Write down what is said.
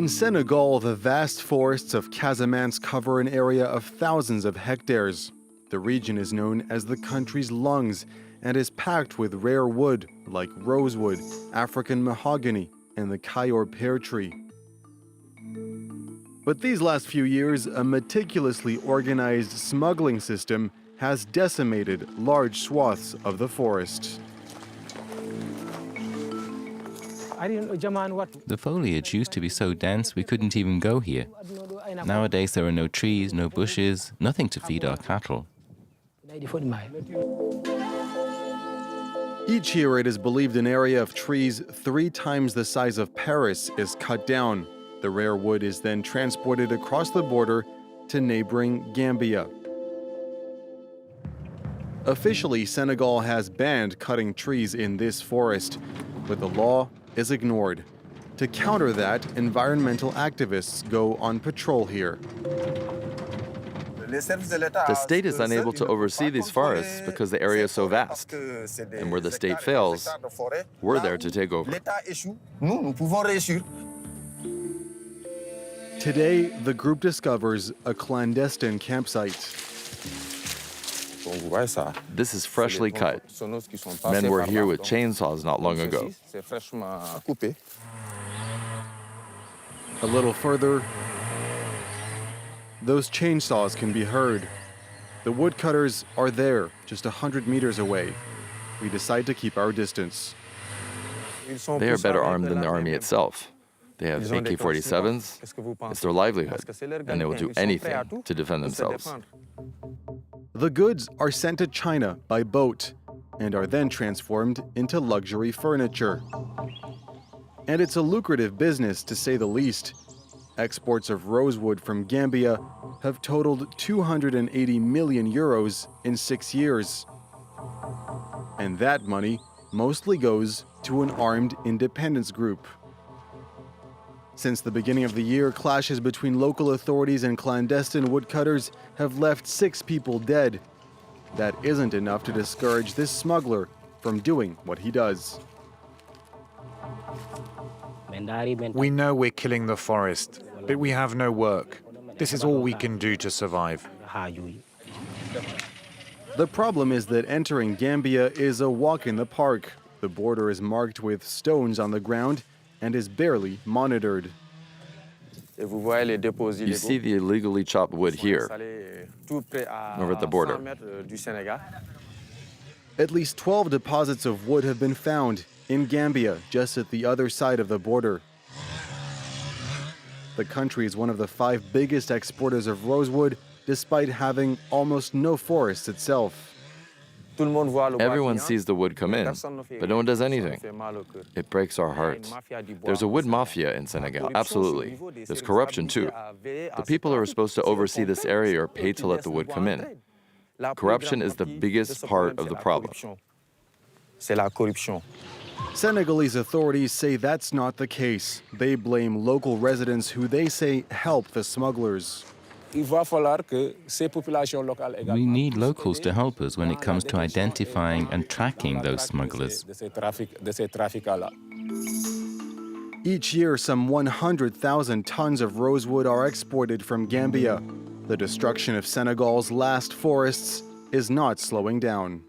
In Senegal, the vast forests of Casamance cover an area of thousands of hectares. The region is known as the country's lungs and is packed with rare wood like rosewood, African mahogany, and the Cayor pear tree. But these last few years, a meticulously organized smuggling system has decimated large swaths of the forest. The foliage used to be so dense we couldn't even go here. Nowadays there are no trees, no bushes, nothing to feed our cattle. Each year it is believed an area of trees 3 times the size of Paris is cut down. The rare wood is then transported across the border to neighbouring Gambia. Officially, Senegal has banned cutting trees in this forest, but the law is ignored. To counter that, environmental activists go on patrol here. The state is unable to oversee these forests because the area is so vast. And where the state fails, we're there to take over. Today, the group discovers a clandestine campsite. This is freshly cut. Men were here with chainsaws not long ago. A little further, those chainsaws can be heard. The woodcutters are there, just 100 meters away. We decide to keep our distance. They are better armed than the army itself. They have AK-47s. It's their livelihood, and they will do anything to defend themselves. The goods are sent to China by boat and are then transformed into luxury furniture. And it's a lucrative business, to say the least. Exports of rosewood from Gambia have totaled 280 million euros in 6 years. And that money mostly goes to an armed independence group. Since the beginning of the year, clashes between local authorities and clandestine woodcutters have left 6 people dead. That isn't enough to discourage this smuggler from doing what he does. We know we're killing the forest, but we have no work. This is all we can do to survive. The problem is that entering Gambia is a walk in the park. The border is marked with stones on the ground and is barely monitored. You see the illegally chopped wood here, over at the border. At least 12 deposits of wood have been found in Gambia, just at the other side of the border. The country is one of the 5 biggest exporters of rosewood, despite having almost no forests itself. Everyone sees the wood come in, but no one does anything. It breaks our hearts. There's a wood mafia in Senegal, absolutely. There's corruption too. The people who are supposed to oversee this area are paid to let the wood come in. Corruption is the biggest part of the problem. Senegalese authorities say that's not the case. They blame local residents who they say help the smugglers. We need locals to help us when it comes to identifying and tracking those smugglers. Each year, some 100,000 tons of rosewood are exported from Gambia. The destruction of Senegal's last forests is not slowing down.